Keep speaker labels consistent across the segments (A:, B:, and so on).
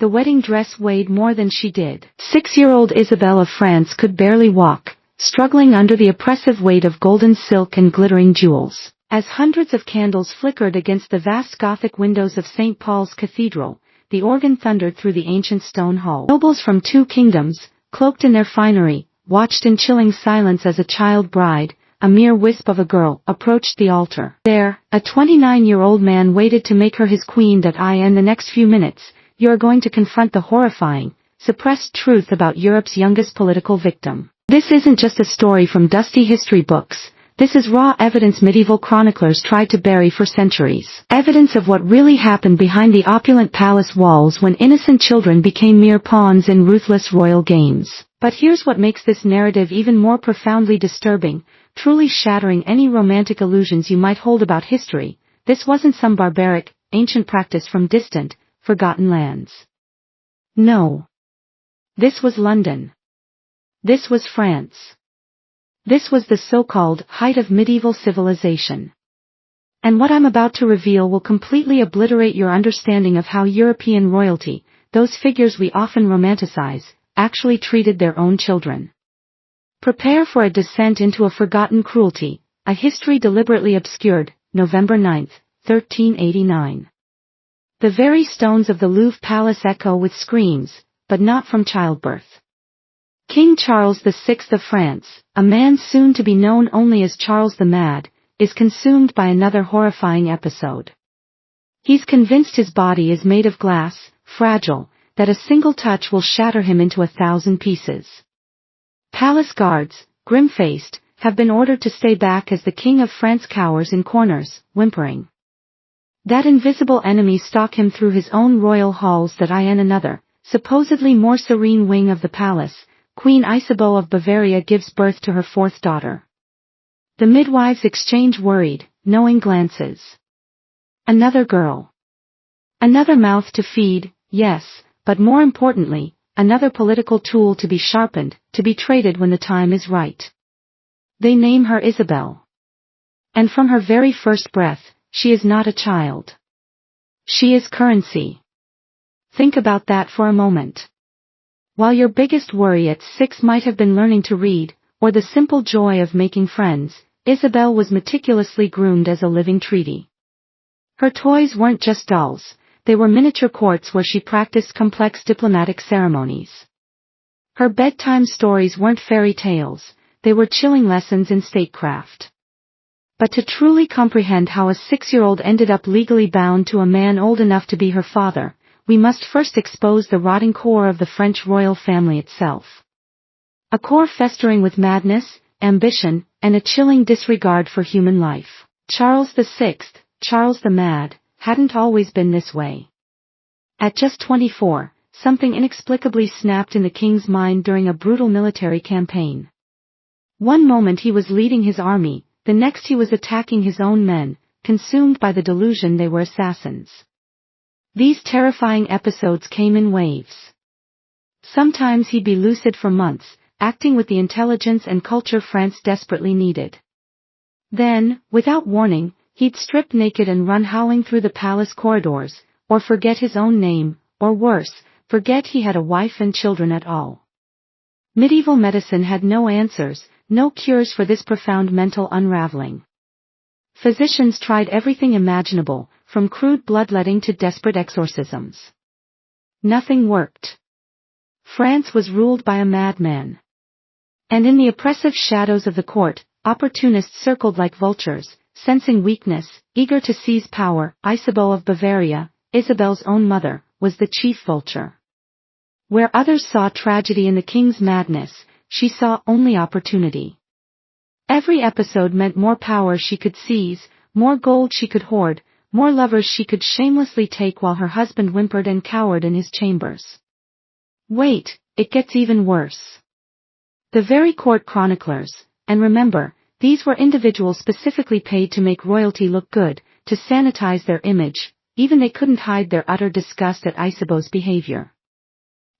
A: The wedding dress weighed more than she did. 6-year-old Isabelle of France could barely walk, struggling under the oppressive weight of golden silk and glittering jewels. As hundreds of candles flickered against the vast Gothic windows of St. Paul's Cathedral, the organ thundered through the ancient stone hall. Nobles from 2 kingdoms, cloaked in their finery, watched in chilling silence as a child bride, a mere wisp of a girl, approached the altar. There, a 29-year-old man waited to make her his queen. In the next few minutes, you are going to confront the horrifying, suppressed truth about Europe's youngest political victim. This isn't just a story from dusty history books. This is raw evidence medieval chroniclers tried to bury for centuries. Evidence of what really happened behind the opulent palace walls when innocent children became mere pawns in ruthless royal games. But here's what makes this narrative even more profoundly disturbing, truly shattering any romantic illusions you might hold about history. This wasn't some barbaric, ancient practice from distant, forgotten lands. No. This was London. This was France. This was the so-called height of medieval civilization. And what I'm about to reveal will completely obliterate your understanding of how European royalty, those figures we often romanticize, actually treated their own children. Prepare for a descent into a forgotten cruelty, a history deliberately obscured. November 9, 1389. The very stones of the Louvre Palace echo with screams, but not from childbirth. King Charles VI of France, a man soon to be known only as Charles the Mad, is consumed by another horrifying episode. He's convinced his body is made of glass, fragile, that a single touch will shatter him into 1,000 pieces. Palace guards, grim-faced, have been ordered to stay back as the King of France cowers in corners, whimpering. That invisible enemy stalk him through his own royal halls. In another, supposedly more serene wing of the palace, Queen Isabelle of Bavaria gives birth to her 4th daughter. The midwives exchange worried, knowing glances. Another girl. Another mouth to feed, yes, but more importantly, another political tool to be sharpened, to be traded when the time is right. They name her Isabelle. And from her very first breath, she is not a child. She is currency. Think about that for a moment. While your biggest worry at 6 might have been learning to read, or the simple joy of making friends, Isabelle was meticulously groomed as a living treaty. Her toys weren't just dolls, they were miniature courts where she practiced complex diplomatic ceremonies. Her bedtime stories weren't fairy tales, they were chilling lessons in statecraft. But to truly comprehend how a 6-year-old ended up legally bound to a man old enough to be her father, we must first expose the rotting core of the French royal family itself. A core festering with madness, ambition, and a chilling disregard for human life. Charles VI, Charles the Mad, hadn't always been this way. At just 24, something inexplicably snapped in the king's mind during a brutal military campaign. One moment he was leading his army, the next he was attacking his own men, consumed by the delusion they were assassins. These terrifying episodes came in waves. Sometimes he'd be lucid for months, acting with the intelligence and culture France desperately needed. Then, without warning, he'd strip naked and run howling through the palace corridors, or forget his own name, or worse, forget he had a wife and children at all. Medieval medicine had no answers, no cures for this profound mental unraveling. Physicians tried everything imaginable, from crude bloodletting to desperate exorcisms. Nothing worked. France was ruled by a madman. And in the oppressive shadows of the court, opportunists circled like vultures, sensing weakness, eager to seize power. Isabelle of Bavaria, Isabelle's own mother, was the chief vulture. Where others saw tragedy in the king's madness, she saw only opportunity. Every episode meant more power she could seize, more gold she could hoard, more lovers she could shamelessly take while her husband whimpered and cowered in his chambers. Wait, it gets even worse. The very court chroniclers, and remember, these were individuals specifically paid to make royalty look good, to sanitize their image, even they couldn't hide their utter disgust at Isabelle's behavior.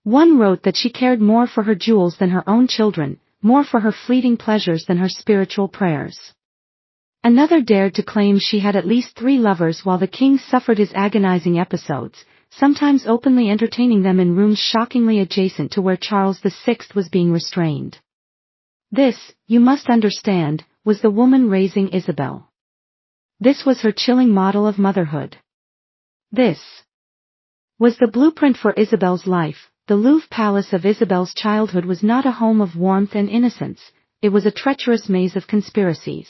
A: One wrote that she cared more for her jewels than her own children, more for her fleeting pleasures than her spiritual prayers. Another dared to claim she had at least 3 lovers while the king suffered his agonizing episodes, sometimes openly entertaining them in rooms shockingly adjacent to where Charles VI was being restrained. This, you must understand, was the woman raising Isabelle. This was her chilling model of motherhood. This was the blueprint for Isabelle's life. The Louvre Palace of Isabelle's childhood was not a home of warmth and innocence, it was a treacherous maze of conspiracies.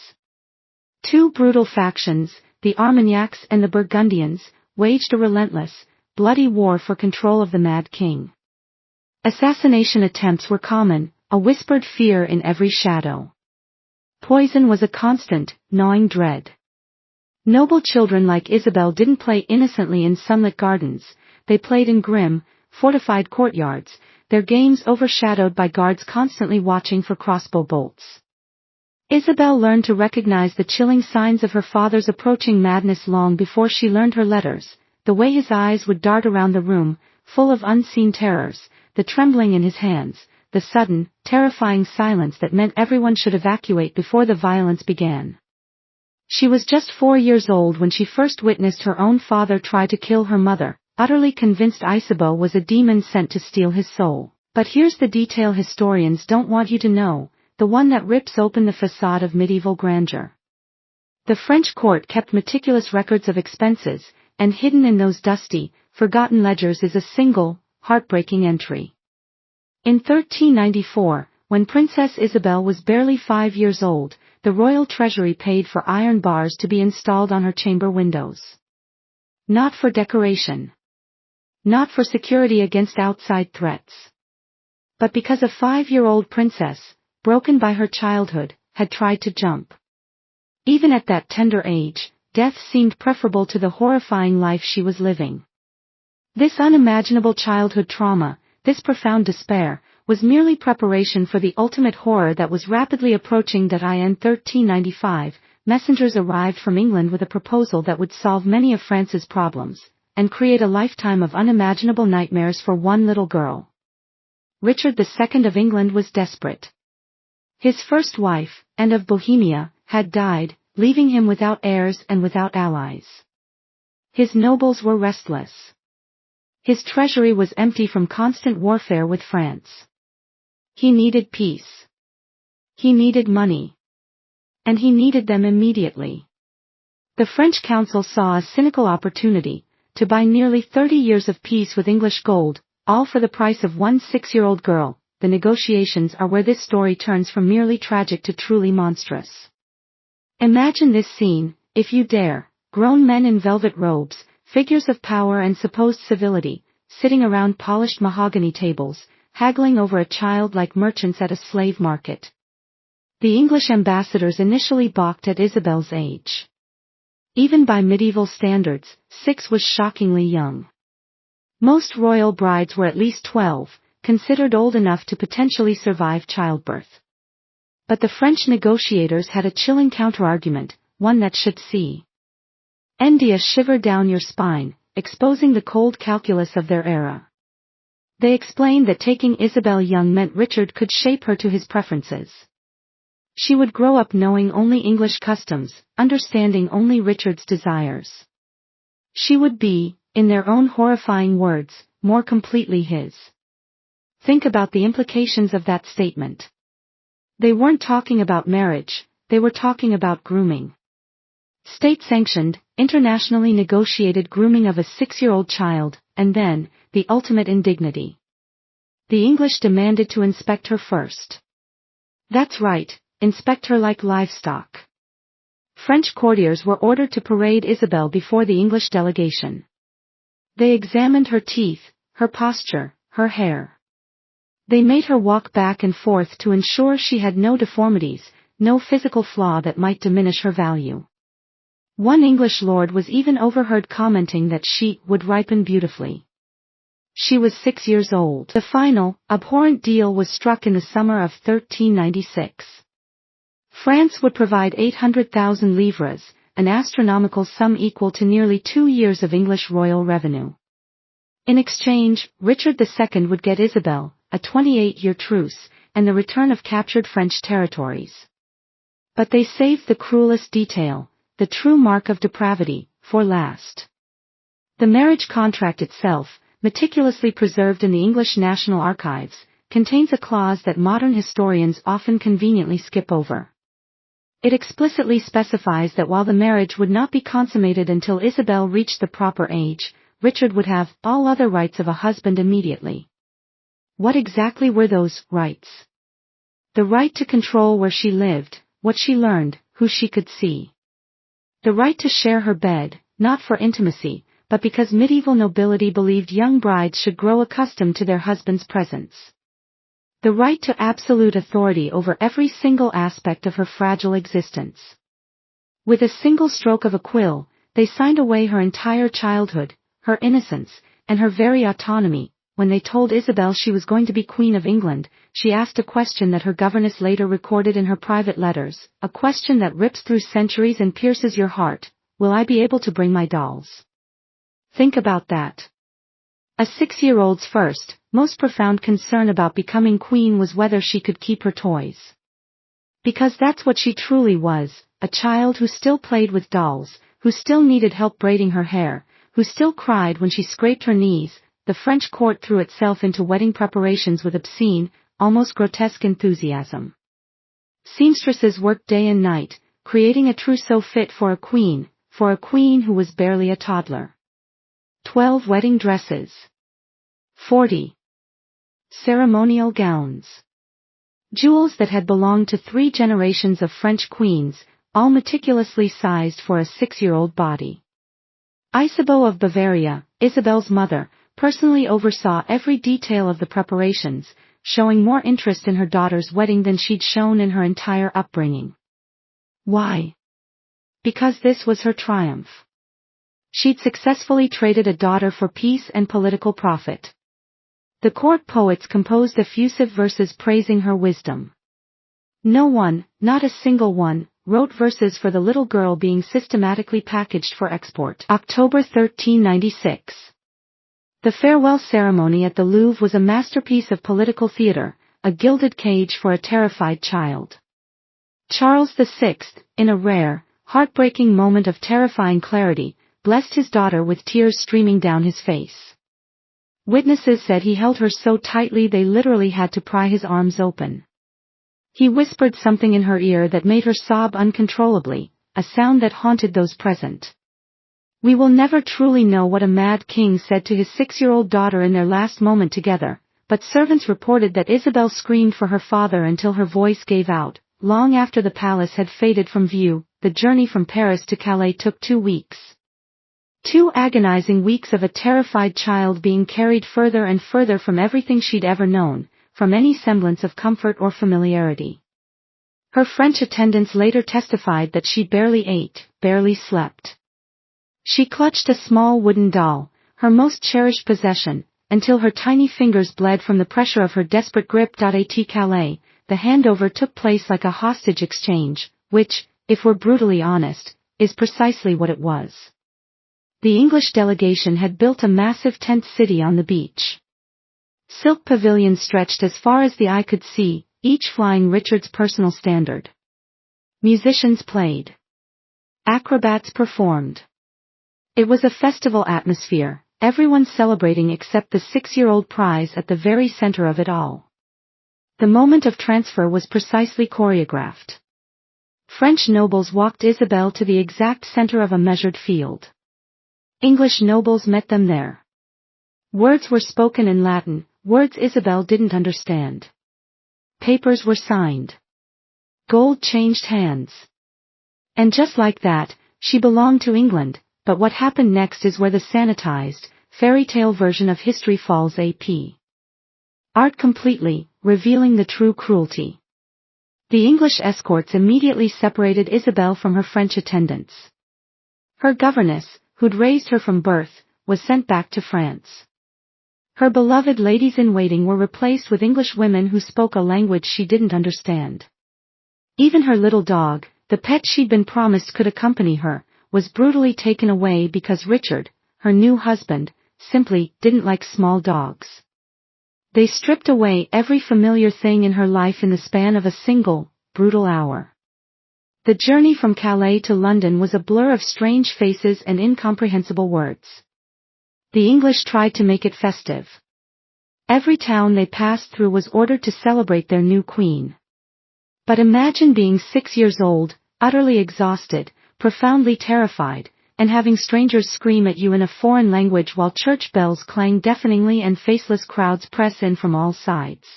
A: Two brutal factions, the Armagnacs and the Burgundians, waged a relentless, bloody war for control of the Mad King. Assassination attempts were common, a whispered fear in every shadow. Poison was a constant, gnawing dread. Noble children like Isabelle didn't play innocently in sunlit gardens, they played in grim, fortified courtyards, their games overshadowed by guards constantly watching for crossbow bolts. Isabelle learned to recognize the chilling signs of her father's approaching madness long before she learned her letters, the way his eyes would dart around the room, full of unseen terrors, the trembling in his hands, the sudden, terrifying silence that meant everyone should evacuate before the violence began. She was just 4 years old when she first witnessed her own father try to kill her mother, utterly convinced Isabelle was a demon sent to steal his soul. But here's the detail historians don't want you to know, the one that rips open the facade of medieval grandeur. The French court kept meticulous records of expenses, and hidden in those dusty, forgotten ledgers is a single, heartbreaking entry. In 1394, when Princess Isabelle was barely 5 years old, the royal treasury paid for iron bars to be installed on her chamber windows. Not for decoration. Not for security against outside threats. But because a 5-year-old princess, broken by her childhood, had tried to jump. Even at that tender age, death seemed preferable to the horrifying life she was living. This unimaginable childhood trauma, this profound despair, was merely preparation for the ultimate horror that was rapidly approaching. In 1395, messengers arrived from England with a proposal that would solve many of France's problems, and create a lifetime of unimaginable nightmares for one little girl. Richard II of England was desperate. His first wife, Anne of Bohemia, had died, leaving him without heirs and without allies. His nobles were restless. His treasury was empty from constant warfare with France. He needed peace. He needed money. And he needed them immediately. The French council saw a cynical opportunity to buy nearly 30 years of peace with English gold, all for the price of one 6-year-old girl. The negotiations are where this story turns from merely tragic to truly monstrous. Imagine this scene, if you dare, grown men in velvet robes, figures of power and supposed civility, sitting around polished mahogany tables, haggling over a child like merchants at a slave market. The English ambassadors initially balked at Isabelle's age. Even by medieval standards, 6 was shockingly young. Most royal brides were at least 12, considered old enough to potentially survive childbirth. But the French negotiators had a chilling counterargument, one that should see envy shiver down your spine, exposing the cold calculus of their era. They explained that taking Isabelle young meant Richard could shape her to his preferences. She would grow up knowing only English customs, understanding only Richard's desires. She would be, in their own horrifying words, more completely his. Think about the implications of that statement. They weren't talking about marriage, they were talking about grooming. State-sanctioned, internationally negotiated grooming of a 6-year-old child, and then, the ultimate indignity. The English demanded to inspect her first. That's right, inspect her like livestock. French courtiers were ordered to parade Isabelle before the English delegation. They examined her teeth, her posture, her hair. They made her walk back and forth to ensure she had no deformities, no physical flaw that might diminish her value. One English lord was even overheard commenting that she would ripen beautifully. She was 6 years old. The final, abhorrent deal was struck in the summer of 1396. France would provide 800,000 livres, an astronomical sum equal to nearly 2 years of English royal revenue. In exchange, Richard II would get Isabelle, a 28-year truce, and the return of captured French territories. But they saved the cruelest detail, the true mark of depravity, for last. The marriage contract itself, meticulously preserved in the English National Archives, contains a clause that modern historians often conveniently skip over. It explicitly specifies that while the marriage would not be consummated until Isabelle reached the proper age, Richard would have all other rights of a husband immediately. What exactly were those rights? The right to control where she lived, what she learned, who she could see. The right to share her bed, not for intimacy, but because medieval nobility believed young brides should grow accustomed to their husband's presence. The right to absolute authority over every single aspect of her fragile existence. With a single stroke of a quill, they signed away her entire childhood, her innocence, and her very autonomy. When they told Isabelle she was going to be Queen of England, she asked a question that her governess later recorded in her private letters, a question that rips through centuries and pierces your heart: will I be able to bring my dolls? Think about that. A 6-year-old's first, most profound concern about becoming queen was whether she could keep her toys. Because that's what she truly was, a child who still played with dolls, who still needed help braiding her hair, who still cried when she scraped her knees. The French court threw itself into wedding preparations with obscene, almost grotesque enthusiasm. Seamstresses worked day and night, creating a trousseau fit for a queen who was barely a toddler. 12 wedding dresses. 40 ceremonial gowns. Jewels that had belonged to 3 generations of French queens, all meticulously sized for a 6-year-old body. Isabeau of Bavaria, Isabelle's mother, personally oversaw every detail of the preparations, showing more interest in her daughter's wedding than she'd shown in her entire upbringing. Why? Because this was her triumph. She'd successfully traded a daughter for peace and political profit. The court poets composed effusive verses praising her wisdom. No one, not a single one, wrote verses for the little girl being systematically packaged for export. October 1396. The farewell ceremony at the Louvre was a masterpiece of political theater, a gilded cage for a terrified child. Charles VI, in a rare, heartbreaking moment of terrifying clarity, blessed his daughter with tears streaming down his face. Witnesses said he held her so tightly they literally had to pry his arms open. He whispered something in her ear that made her sob uncontrollably, a sound that haunted those present. We will never truly know what a mad king said to his 6-year-old daughter in their last moment together, but servants reported that Isabelle screamed for her father until her voice gave out. Long after the palace had faded from view, the journey from Paris to Calais took 2 weeks. 2 agonizing weeks of a terrified child being carried further and further from everything she'd ever known, from any semblance of comfort or familiarity. Her French attendants later testified that she barely ate, barely slept. She clutched a small wooden doll, her most cherished possession, until her tiny fingers bled from the pressure of her desperate grip. At Calais, the handover took place like a hostage exchange, which, if we're brutally honest, is precisely what it was. The English delegation had built a massive tent city on the beach. Silk pavilions stretched as far as the eye could see, each flying Richard's personal standard. Musicians played. Acrobats performed. It was a festival atmosphere, everyone celebrating except the 6-year-old prize at the very center of it all. The moment of transfer was precisely choreographed. French nobles walked Isabelle to the exact center of a measured field. English nobles met them there. Words were spoken in Latin, words Isabelle didn't understand. Papers were signed. Gold changed hands. And just like that, she belonged to England. But what happened next is where the sanitized, fairy tale version of history falls apart completely, revealing the true cruelty. The English escorts immediately separated Isabelle from her French attendants. Her governess, who'd raised her from birth, was sent back to France. Her beloved ladies-in-waiting were replaced with English women who spoke a language she didn't understand. Even her little dog, the pet she'd been promised could accompany her, was brutally taken away because Richard, her new husband, simply didn't like small dogs. They stripped away every familiar thing in her life in the span of a single, brutal hour. The journey from Calais to London was a blur of strange faces and incomprehensible words. The English tried to make it festive. Every town they passed through was ordered to celebrate their new queen. But imagine being 6 years old, utterly exhausted, profoundly terrified, and having strangers scream at you in a foreign language while church bells clang deafeningly and faceless crowds press in from all sides.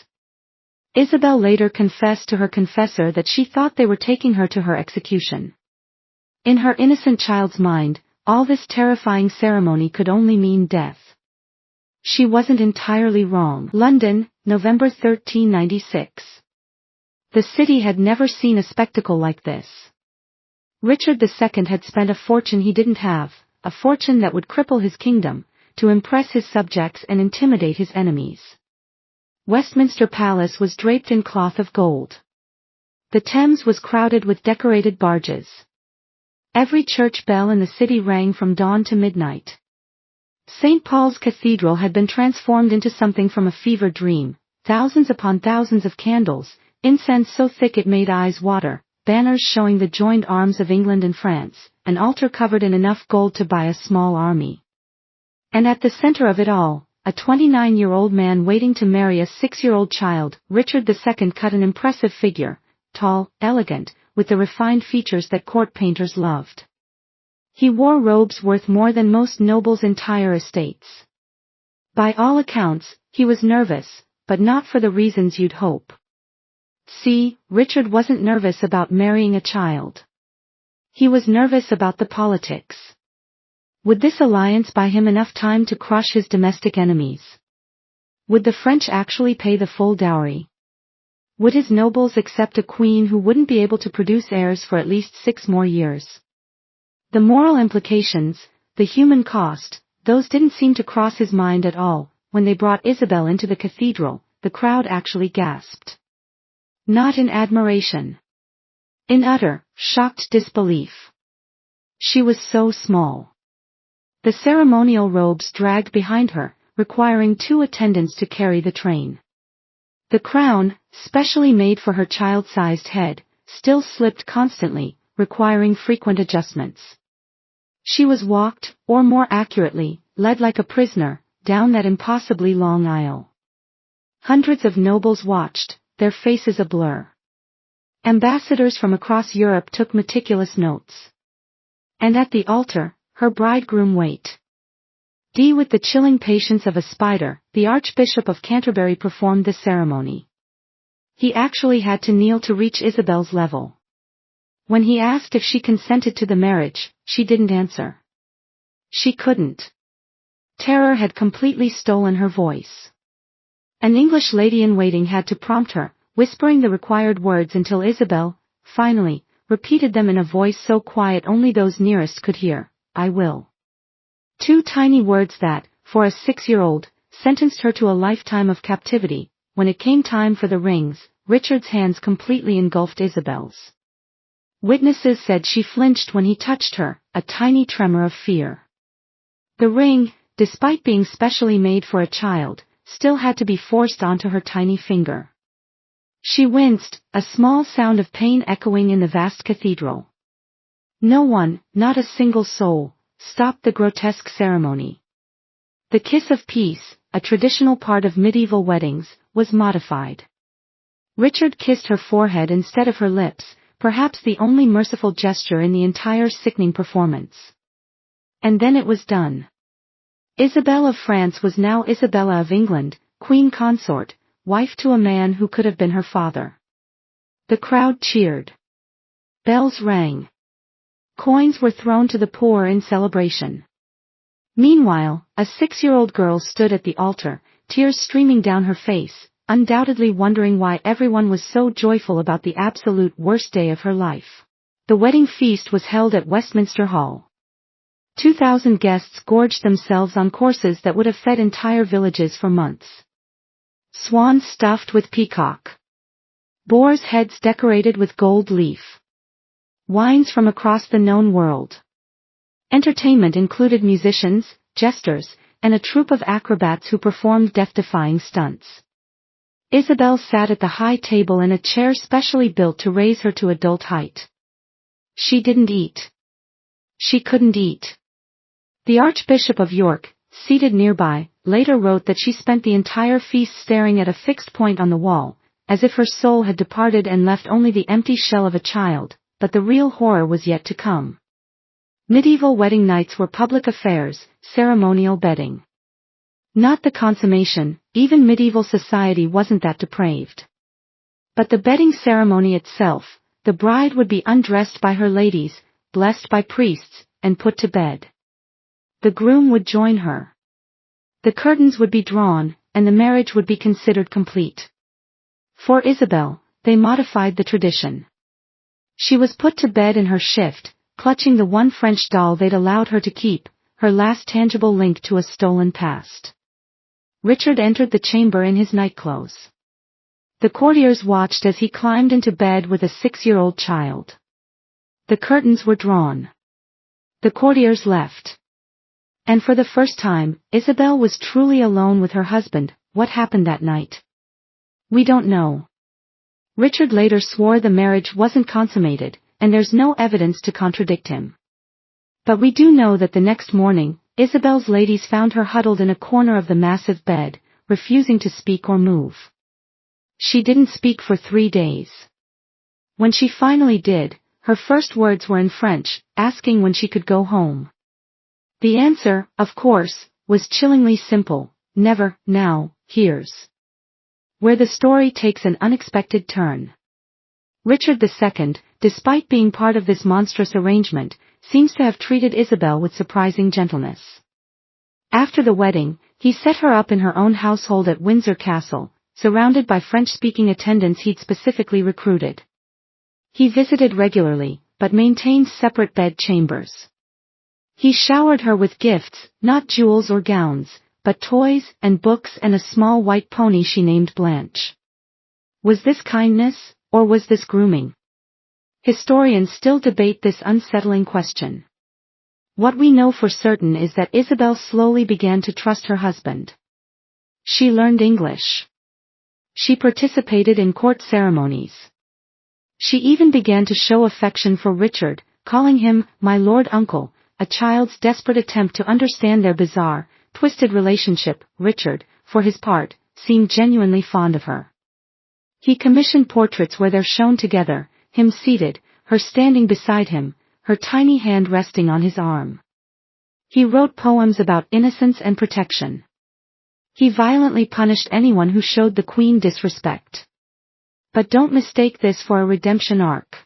A: Isabelle later confessed to her confessor that she thought they were taking her to her execution. In her innocent child's mind, all this terrifying ceremony could only mean death. She wasn't entirely wrong. London, November 1396. The city had never seen a spectacle like this. Richard II had spent a fortune he didn't have, a fortune that would cripple his kingdom, to impress his subjects and intimidate his enemies. Westminster Palace was draped in cloth of gold. The Thames was crowded with decorated barges. Every church bell in the city rang from dawn to midnight. St. Paul's Cathedral had been transformed into something from a fever dream, thousands upon thousands of candles, incense so thick it made eyes water, banners showing the joined arms of England and France, an altar covered in enough gold to buy a small army. And at the center of it all, a 29-year-old man waiting to marry a 6-year-old child. Richard II cut an impressive figure, tall, elegant, with the refined features that court painters loved. He wore robes worth more than most nobles' entire estates. By all accounts, he was nervous, but not for the reasons you'd hope. See, Richard wasn't nervous about marrying a child. He was nervous about the politics. Would this alliance buy him enough time to crush his domestic enemies? Would the French actually pay the full dowry? Would his nobles accept a queen who wouldn't be able to produce heirs for at least 6 more years? The moral implications, the human cost, those didn't seem to cross his mind at all. When they brought Isabelle into the cathedral, the crowd actually gasped. Not in admiration. In utter, shocked disbelief. She was so small. The ceremonial robes dragged behind her, requiring 2 attendants to carry the train. The crown, specially made for her child-sized head, still slipped constantly, requiring frequent adjustments. She was walked, or more accurately, led like a prisoner, down that impossibly long aisle. Hundreds of nobles watched, their faces a blur. Ambassadors from across Europe took meticulous notes. And at the altar, her bridegroom waited. With the chilling patience of a spider, the Archbishop of Canterbury performed the ceremony. He actually had to kneel to reach Isabelle's level. When he asked if she consented to the marriage, she didn't answer. She couldn't. Terror had completely stolen her voice. An English lady-in-waiting had to prompt her, whispering the required words until Isabelle, finally, repeated them in a voice so quiet only those nearest could hear, "I will." 2 tiny words that, for a 6-year-old, sentenced her to a lifetime of captivity. When it came time for the rings, Richard's hands completely engulfed Isabelle's. Witnesses said she flinched when he touched her, a tiny tremor of fear. The ring, despite being specially made for a child, still had to be forced onto her tiny finger. She winced, a small sound of pain echoing in the vast cathedral. No one, not a single soul, stopped the grotesque ceremony. The kiss of peace, a traditional part of medieval weddings, was modified. Richard kissed her forehead instead of her lips, perhaps the only merciful gesture in the entire sickening performance. And then it was done. Isabelle of France was now Isabella of England, queen consort, wife to a man who could have been her father. The crowd cheered. Bells rang. Coins were thrown to the poor in celebration. Meanwhile, a 6-year-old girl stood at the altar, tears streaming down her face, undoubtedly wondering why everyone was so joyful about the absolute worst day of her life. The wedding feast was held at Westminster Hall. 2,000 guests gorged themselves on courses that would have fed entire villages for months. Swans stuffed with peacock. Boars' heads decorated with gold leaf. Wines from across the known world. Entertainment included musicians, jesters, and a troupe of acrobats who performed death-defying stunts. Isabelle sat at the high table in a chair specially built to raise her to adult height. She didn't eat. She couldn't eat. The Archbishop of York, seated nearby, later wrote that she spent the entire feast staring at a fixed point on the wall, as if her soul had departed and left only the empty shell of a child, but the real horror was yet to come. Medieval wedding nights were public affairs, ceremonial bedding. Not the consummation, even medieval society wasn't that depraved. But the bedding ceremony itself, the bride would be undressed by her ladies, blessed by priests, and put to bed. The groom would join her. The curtains would be drawn, and the marriage would be considered complete. For Isabelle, they modified the tradition. She was put to bed in her shift, clutching the one French doll they'd allowed her to keep, her last tangible link to a stolen past. Richard entered the chamber in his nightclothes. The courtiers watched as he climbed into bed with a 6-year-old child. The curtains were drawn. The courtiers left. And for the first time, Isabelle was truly alone with her husband. What happened that night? We don't know. Richard later swore the marriage wasn't consummated, and there's no evidence to contradict him. But we do know that the next morning, Isabelle's ladies found her huddled in a corner of the massive bed, refusing to speak or move. She didn't speak for 3 days. When she finally did, her first words were in French, asking when she could go home. The answer, of course, was chillingly simple: never, now. Here's where the story takes an unexpected turn. Richard II, despite being part of this monstrous arrangement, seems to have treated Isabelle with surprising gentleness. After the wedding, he set her up in her own household at Windsor Castle, surrounded by French-speaking attendants he'd specifically recruited. He visited regularly, but maintained separate bed chambers. He showered her with gifts, not jewels or gowns, but toys and books and a small white pony she named Blanche. Was this kindness, or was this grooming? Historians still debate this unsettling question. What we know for certain is that Isabelle slowly began to trust her husband. She learned English. She participated in court ceremonies. She even began to show affection for Richard, calling him my Lord Uncle, a child's desperate attempt to understand their bizarre, twisted relationship. Richard, for his part, seemed genuinely fond of her. He commissioned portraits where they're shown together, him seated, her standing beside him, her tiny hand resting on his arm. He wrote poems about innocence and protection. He violently punished anyone who showed the Queen disrespect. But don't mistake this for a redemption arc.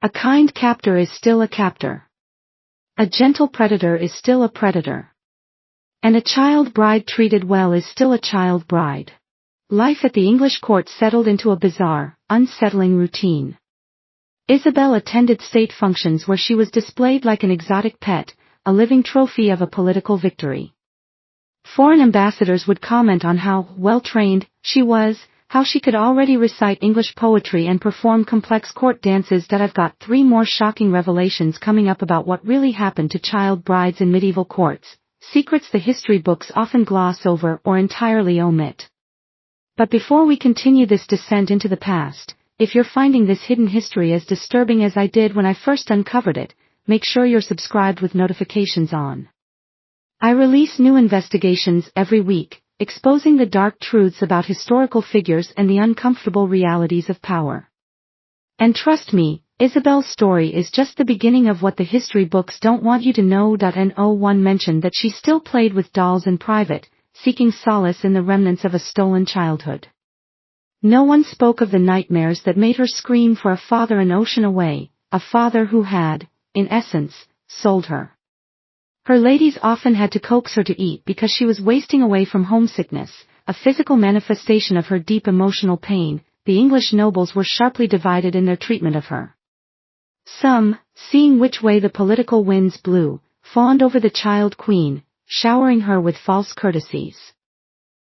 A: A kind captor is still a captor. A gentle predator is still a predator. And a child bride treated well is still a child bride. Life at the English court settled into a bizarre, unsettling routine. Isabelle attended state functions where she was displayed like an exotic pet, a living trophy of a political victory. Foreign ambassadors would comment on how well-trained she was, how she could already recite English poetry and perform complex court dances. I've got 3 more shocking revelations coming up about what really happened to child brides in medieval courts, secrets the history books often gloss over or entirely omit. But before we continue this descent into the past, if you're finding this hidden history as disturbing as I did when I first uncovered it, make sure you're subscribed with notifications on. I release new investigations every week, exposing the dark truths about historical figures and the uncomfortable realities of power. And trust me, Isabelle's story is just the beginning of what the history books don't want you to know. No one mentioned that she still played with dolls in private, seeking solace in the remnants of a stolen childhood. No one spoke of the nightmares that made her scream for a father an ocean away, a father who had, in essence, sold her. Her ladies often had to coax her to eat because she was wasting away from homesickness, a physical manifestation of her deep emotional pain. The English nobles were sharply divided in their treatment of her. Some, seeing which way the political winds blew, fawned over the child queen, showering her with false courtesies.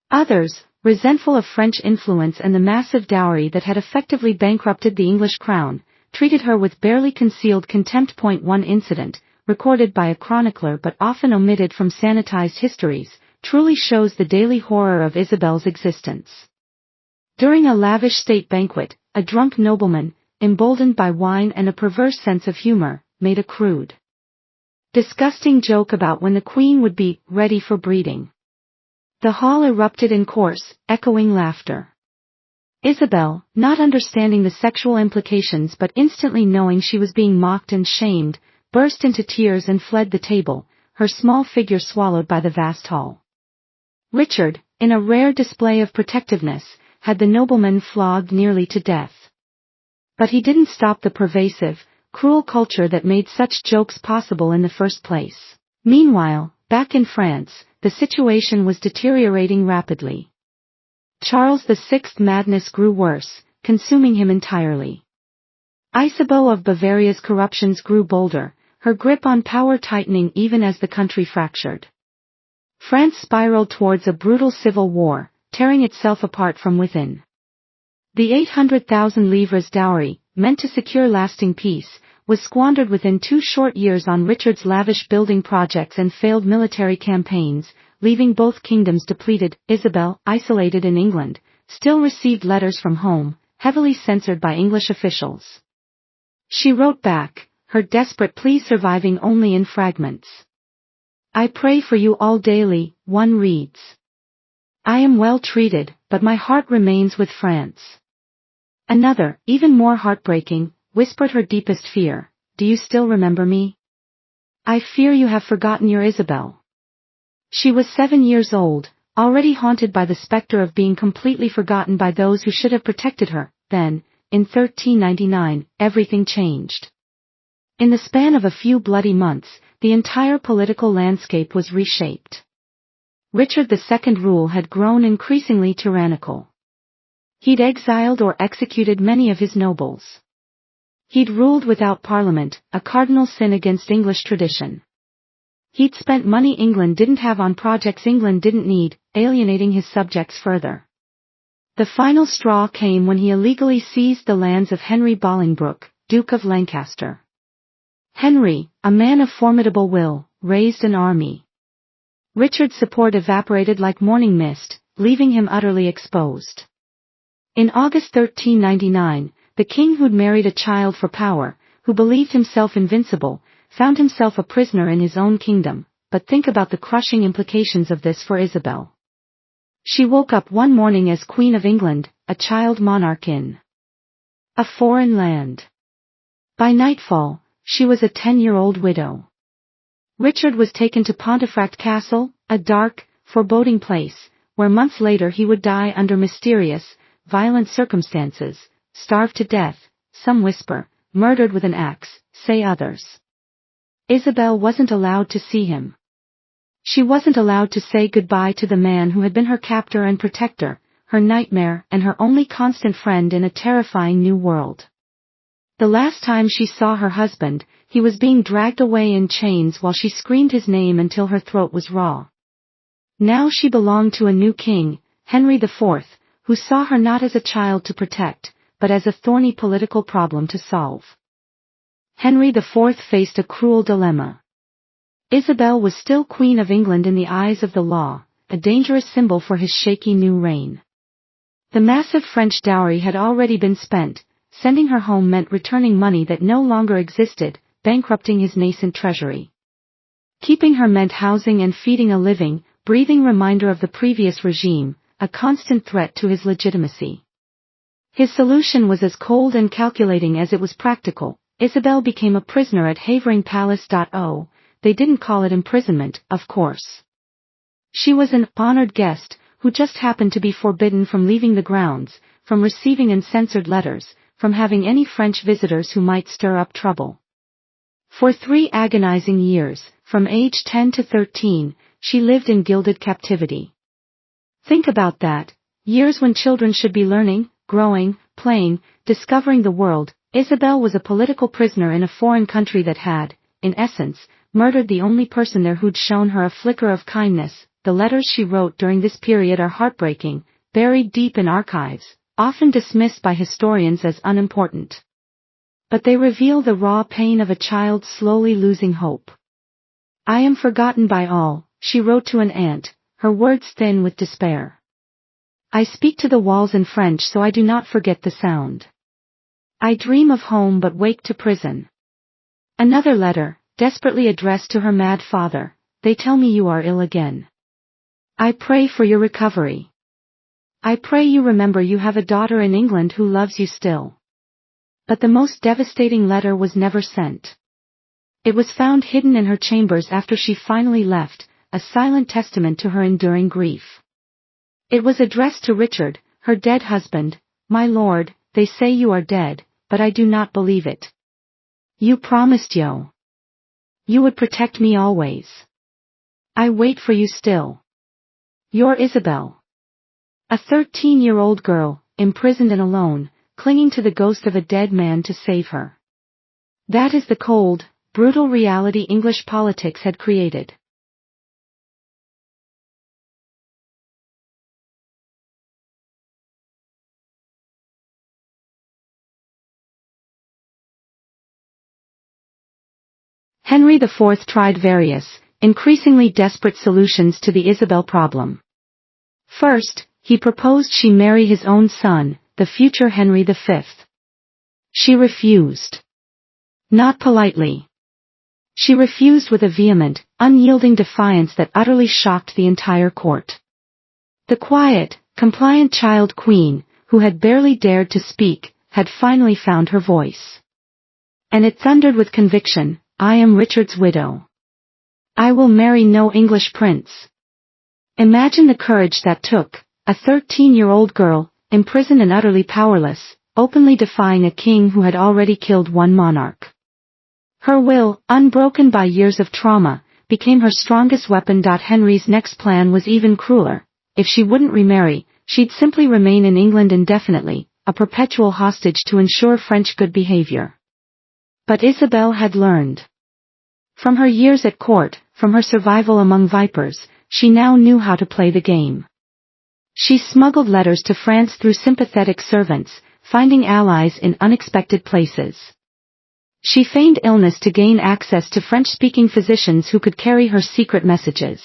A: Others, resentful of French influence and the massive dowry that had effectively bankrupted the English crown, treated her with barely concealed contempt. One incident, recorded by a chronicler but often omitted from sanitized histories, truly shows the daily horror of Isabelle's existence. During a lavish state banquet, a drunk nobleman, emboldened by wine and a perverse sense of humor, made a crude disgusting joke about when the queen would be ready for breeding. The hall erupted in coarse, echoing laughter. Isabelle, not understanding the sexual implications but instantly knowing she was being mocked and shamed, burst into tears and fled the table, her small figure swallowed by the vast hall. Richard, in a rare display of protectiveness, had the nobleman flogged nearly to death. But he didn't stop the pervasive, cruel culture that made such jokes possible in the first place. Meanwhile, back in France, the situation was deteriorating rapidly. Charles VI's madness grew worse, consuming him entirely. Isabeau of Bavaria's corruptions grew bolder, her grip on power tightening even as the country fractured. France spiraled towards a brutal civil war, tearing itself apart from within. The 800,000 livres dowry, meant to secure lasting peace, was squandered within 2 short years on Richard's lavish building projects and failed military campaigns, leaving both kingdoms depleted. Isabelle, isolated in England, still received letters from home, heavily censored by English officials. She wrote back, her desperate plea surviving only in fragments. "I pray for you all daily," one reads. "I am well treated, but my heart remains with France." Another, even more heartbreaking, whispered her deepest fear, "Do you still remember me? I fear you have forgotten your Isabelle." She was 7 years old, already haunted by the specter of being completely forgotten by those who should have protected her. Then, in 1399, everything changed. In the span of a few bloody months, the entire political landscape was reshaped. Richard II's rule had grown increasingly tyrannical. He'd exiled or executed many of his nobles. He'd ruled without parliament, a cardinal sin against English tradition. He'd spent money England didn't have on projects England didn't need, alienating his subjects further. The final straw came when he illegally seized the lands of Henry Bolingbroke, Duke of Lancaster. Henry, a man of formidable will, raised an army. Richard's support evaporated like morning mist, leaving him utterly exposed. In August 1399, the king who'd married a child for power, who believed himself invincible, found himself a prisoner in his own kingdom. But think about the crushing implications of this for Isabelle. She woke up one morning as Queen of England, a child monarch in a foreign land. By nightfall, she was a 10-year-old widow. Richard was taken to Pontefract Castle, a dark, foreboding place, where months later he would die under mysterious, violent circumstances, starved to death, some whisper, murdered with an axe, say others. Isabelle wasn't allowed to see him. She wasn't allowed to say goodbye to the man who had been her captor and protector, her nightmare and her only constant friend in a terrifying new world. The last time she saw her husband, he was being dragged away in chains while she screamed his name until her throat was raw. Now she belonged to a new king, Henry IV, who saw her not as a child to protect, but as a thorny political problem to solve. Henry IV faced a cruel dilemma. Isabelle was still Queen of England in the eyes of the law, a dangerous symbol for his shaky new reign. The massive French dowry had already been spent. Sending her home meant returning money that no longer existed, bankrupting his nascent treasury. Keeping her meant housing and feeding a living, breathing reminder of the previous regime, a constant threat to his legitimacy. His solution was as cold and calculating as it was practical. Isabelle became a prisoner at Havering Palace. They didn't call it imprisonment, of course. She was an honored guest, who just happened to be forbidden from leaving the grounds, from receiving uncensored letters, from having any French visitors who might stir up trouble. For 3 agonizing years, from age 10 to 13, she lived in gilded captivity. Think about that, years when children should be learning, growing, playing, discovering the world. Isabelle was a political prisoner in a foreign country that had, in essence, murdered the only person there who'd shown her a flicker of kindness. The letters she wrote during this period are heartbreaking, buried deep in archives, often dismissed by historians as unimportant. But they reveal the raw pain of a child slowly losing hope. "I am forgotten by all," she wrote to an aunt, her words thin with despair. "I speak to the walls in French so I do not forget the sound. I dream of home but wake to prison." Another letter, desperately addressed to her mad father, "They tell me you are ill again. I pray for your recovery. I pray you remember you have a daughter in England who loves you still." But the most devastating letter was never sent. It was found hidden in her chambers after she finally left, a silent testament to her enduring grief. It was addressed to Richard, her dead husband. "My lord, they say you are dead, but I do not believe it. You promised you would protect me always. I wait for you still. Your Isabelle." A 13-year-old girl, imprisoned and alone, clinging to the ghost of a dead man to save her. That is the cold, brutal reality English politics had created. Henry IV tried various, increasingly desperate solutions to the Isabel problem. First, he proposed she marry his own son, the future Henry V. She refused. Not politely. She refused with a vehement, unyielding defiance that utterly shocked the entire court. The quiet, compliant child queen, who had barely dared to speak, had finally found her voice. And it thundered with conviction, "I am Richard's widow. I will marry no English prince." Imagine the courage that took, a 13-year-old girl, imprisoned and utterly powerless, openly defying a king who had already killed one monarch. Her will, unbroken by years of trauma, became her strongest weapon. Henry's next plan was even crueler. If she wouldn't remarry, she'd simply remain in England indefinitely, a perpetual hostage to ensure French good behavior. But Isabelle had learned. From her years at court, from her survival among vipers, she now knew how to play the game. She smuggled letters to France through sympathetic servants, finding allies in unexpected places. She feigned illness to gain access to French-speaking physicians who could carry her secret messages.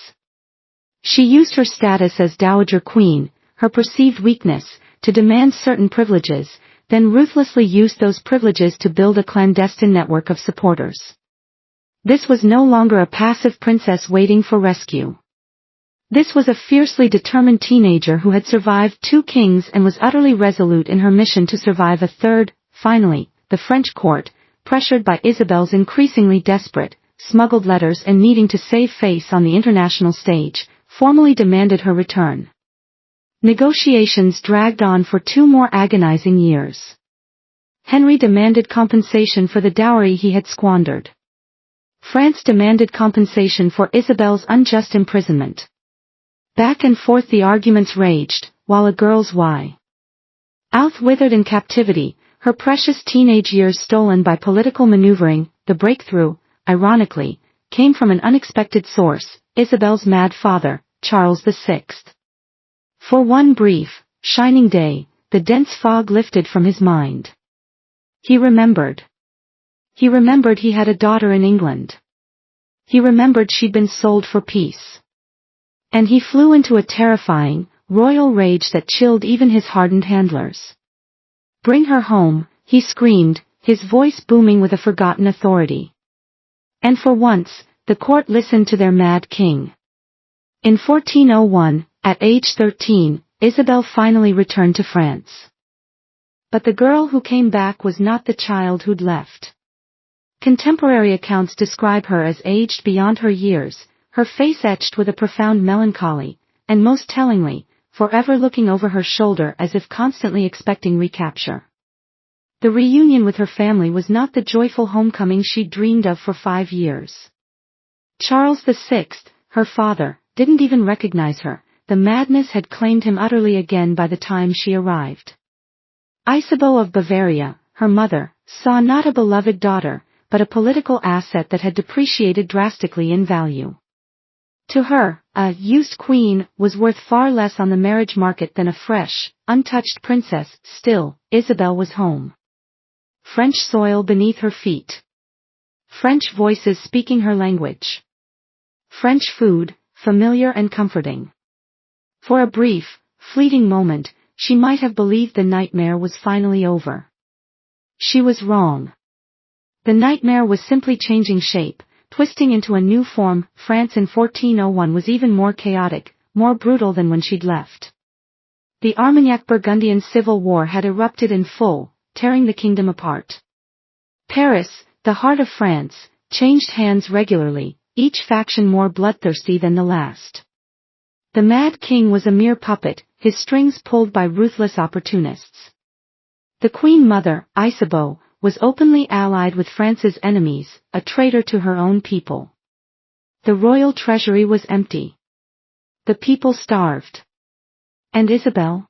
A: She used her status as Dowager Queen, her perceived weakness, to demand certain privileges, then ruthlessly used those privileges to build a clandestine network of supporters. This was no longer a passive princess waiting for rescue. This was a fiercely determined teenager who had survived 2 kings and was utterly resolute in her mission to survive a third. Finally, the French court, pressured by Isabelle's increasingly desperate, smuggled letters and needing to save face on the international stage, formally demanded her return. Negotiations dragged on for 2 more agonizing years. Henry demanded compensation for the dowry he had squandered. France demanded compensation for Isabelle's unjust imprisonment. Back and forth the arguments raged, while a girl's youth withered in captivity, her precious teenage years stolen by political maneuvering. The breakthrough, ironically, came from an unexpected source, Isabelle's mad father, Charles VI. For one brief, shining day, the dense fog lifted from his mind. He remembered. He remembered he had a daughter in England. He remembered she'd been sold for peace. And he flew into a terrifying, royal rage that chilled even his hardened handlers. "Bring her home," he screamed, his voice booming with a forgotten authority. And for once, the court listened to their mad king. In 1401, at age 13, Isabelle finally returned to France. But the girl who came back was not the child who'd left. Contemporary accounts describe her as aged beyond her years, her face etched with a profound melancholy, and most tellingly, forever looking over her shoulder as if constantly expecting recapture. The reunion with her family was not the joyful homecoming she'd dreamed of for 5 years. Charles VI, her father, didn't even recognize her. The madness had claimed him utterly again by the time she arrived. Isabelle of Bavaria, her mother, saw not a beloved daughter, but a political asset that had depreciated drastically in value. To her, a used queen was worth far less on the marriage market than a fresh, untouched princess. Still, Isabelle was home. French soil beneath her feet. French voices speaking her language. French food, familiar and comforting. For a brief, fleeting moment, she might have believed the nightmare was finally over. She was wrong. The nightmare was simply changing shape, twisting into a new form. France in 1401 was even more chaotic, more brutal than when she'd left. The Armagnac-Burgundian civil war had erupted in full, tearing the kingdom apart. Paris, the heart of France, changed hands regularly, each faction more bloodthirsty than the last. The Mad King was a mere puppet, his strings pulled by ruthless opportunists. The Queen Mother, Isabeau, was openly allied with France's enemies, a traitor to her own people. The royal treasury was empty. The people starved. And Isabelle?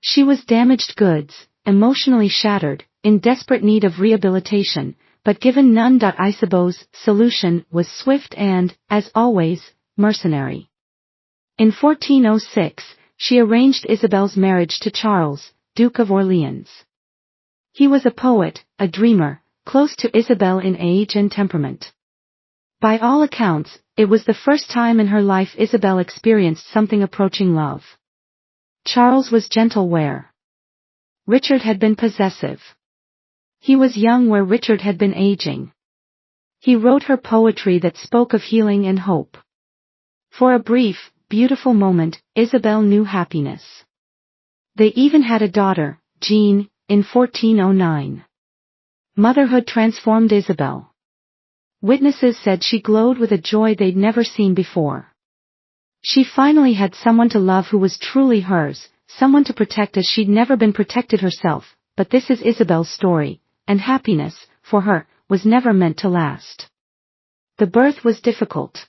A: She was damaged goods, emotionally shattered, in desperate need of rehabilitation, but given none. Isabeau's solution was swift and, as always, mercenary. In 1406, she arranged Isabelle's marriage to Charles, Duke of Orleans. He was a poet, a dreamer, close to Isabelle in age and temperament. By all accounts, it was the first time in her life Isabelle experienced something approaching love. Charles was gentle where Richard had been possessive. He was young where Richard had been aging. He wrote her poetry that spoke of healing and hope. For a brief, beautiful moment, Isabelle knew happiness. They even had a daughter, Jean, in 1409. Motherhood transformed Isabelle. Witnesses said she glowed with a joy they'd never seen before. She finally had someone to love who was truly hers, someone to protect as she'd never been protected herself. But this is Isabelle's story, and happiness, for her, was never meant to last. The birth was difficult.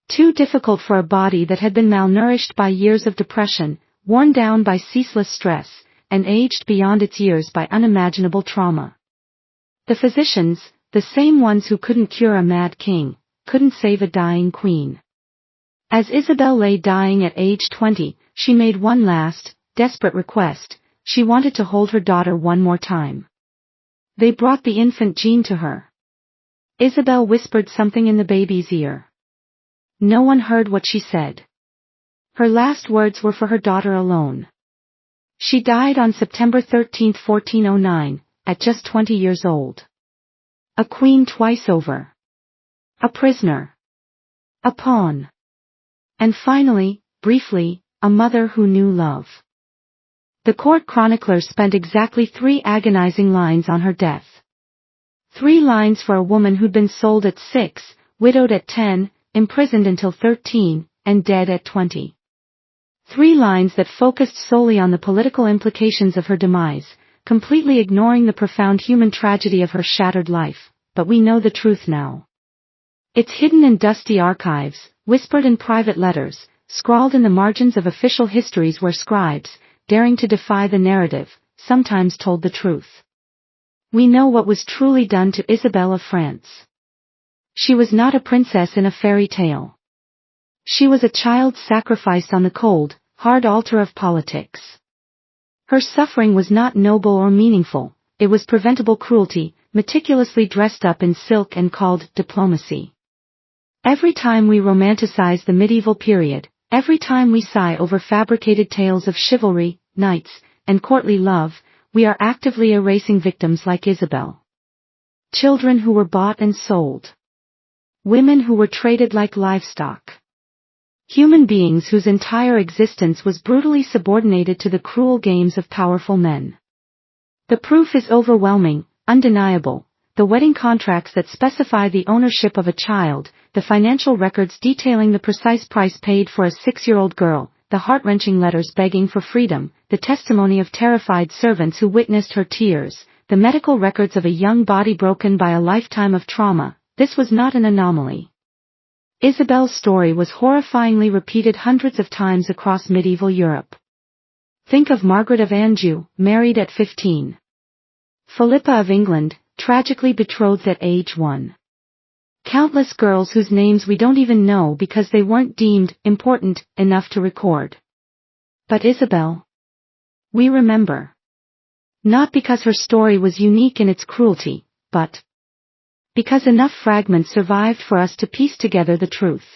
A: Too difficult for a body that had been malnourished by years of depression, worn down by ceaseless stress, and aged beyond its years by unimaginable trauma. The physicians, the same ones who couldn't cure a mad king, couldn't save a dying queen. As Isabelle lay dying at age 20, she made one last, desperate request. She wanted to hold her daughter one more time. They brought the infant Jean to her. Isabelle whispered something in the baby's ear. No one heard what she said. Her last words were for her daughter alone. She died on September 13, 1409, at just 20 years old. A queen twice over. A prisoner. A pawn. And finally, briefly, a mother who knew love. The court chronicler spent exactly 3 agonizing lines on her death. 3 lines for a woman who'd been sold at 6, widowed at 10, imprisoned until 13, and dead at 20. 3 lines that focused solely on the political implications of her demise, completely ignoring the profound human tragedy of her shattered life. But we know the truth now. It's hidden in dusty archives, whispered in private letters, scrawled in the margins of official histories where scribes, daring to defy the narrative, sometimes told the truth. We know what was truly done to Isabelle of France. She was not a princess in a fairy tale. She was a child sacrificed on the cold, hard altar of politics. Her suffering was not noble or meaningful, it was preventable cruelty, meticulously dressed up in silk and called diplomacy. Every time we romanticize the medieval period, every time we sigh over fabricated tales of chivalry, knights, and courtly love, we are actively erasing victims like Isabelle. Children who were bought and sold. Women who were traded like livestock. Human beings whose entire existence was brutally subordinated to the cruel games of powerful men. The proof is overwhelming, undeniable. The wedding contracts that specify the ownership of a child, the financial records detailing the precise price paid for a 6-year-old girl, the heart-wrenching letters begging for freedom, the testimony of terrified servants who witnessed her tears, the medical records of a young body broken by a lifetime of trauma. This was not an anomaly. Isabelle's story was horrifyingly repeated hundreds of times across medieval Europe. Think of Margaret of Anjou, married at 15. Philippa of England, tragically betrothed at age 1. Countless girls whose names we don't even know because they weren't deemed important enough to record. But Isabelle? We remember. Not because her story was unique in its cruelty, but because enough fragments survived for us to piece together the truth.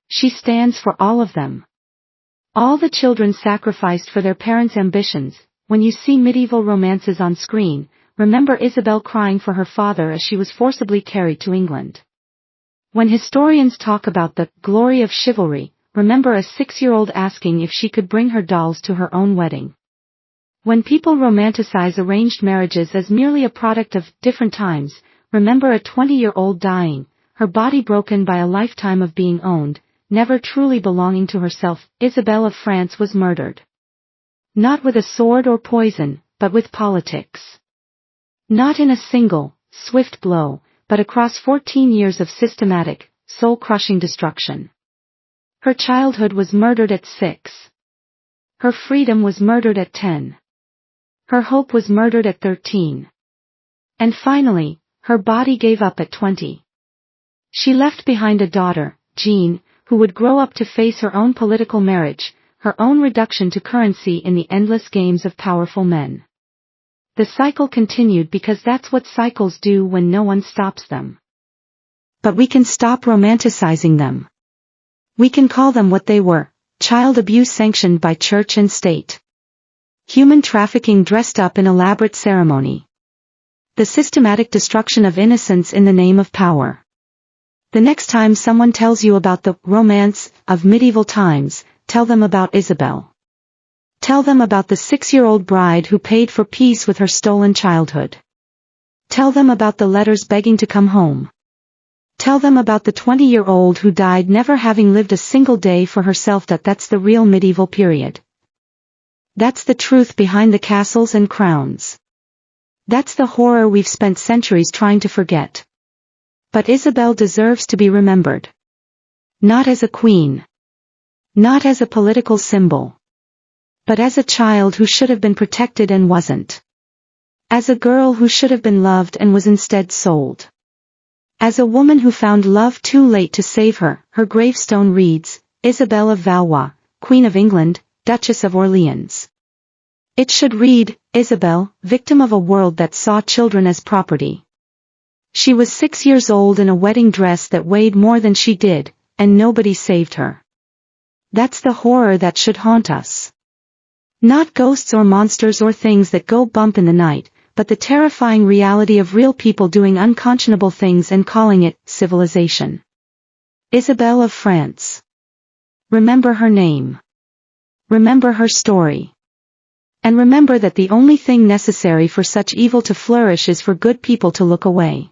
A: She stands for all of them. All the children sacrificed for their parents' ambitions. When you see medieval romances on screen, remember Isabelle crying for her father as she was forcibly carried to England. When historians talk about the glory of chivalry, remember a 6-year-old asking if she could bring her dolls to her own wedding. When people romanticize arranged marriages as merely a product of different times, remember a 20-year-old dying, her body broken by a lifetime of being owned, never truly belonging to herself. Isabelle of France was murdered. Not with a sword or poison, but with politics. Not in a single, swift blow, but across 14 years of systematic, soul-crushing destruction. Her childhood was murdered at 6. Her freedom was murdered at 10. Her hope was murdered at 13. And finally, her body gave up at 20. She left behind a daughter, Jean, who would grow up to face her own political marriage, her own reduction to currency in the endless games of powerful men. The cycle continued because that's what cycles do when no one stops them. But we can stop romanticizing them. We can call them what they were, child abuse sanctioned by church and state. Human trafficking dressed up in elaborate ceremony. The systematic destruction of innocence in the name of power. The next time someone tells you about the romance of medieval times, tell them about Isabelle. Tell them about the 6-year-old bride who paid for peace with her stolen childhood. Tell them about the letters begging to come home. Tell them about the 20-year-old who died never having lived a single day for herself. That's the real medieval period. That's the truth behind the castles and crowns. That's the horror we've spent centuries trying to forget. But Isabelle deserves to be remembered. Not as a queen. Not as a political symbol. But as a child who should have been protected and wasn't. As a girl who should have been loved and was instead sold. As a woman who found love too late to save her. Her gravestone reads, Isabelle of Valois, Queen of England, Duchess of Orleans. It should read, Isabelle, victim of a world that saw children as property. She was 6 years old in a wedding dress that weighed more than she did, and nobody saved her. That's the horror that should haunt us. Not ghosts or monsters or things that go bump in the night, but the terrifying reality of real people doing unconscionable things and calling it civilization. Isabelle of France. Remember her name. Remember her story. And remember that the only thing necessary for such evil to flourish is for good people to look away.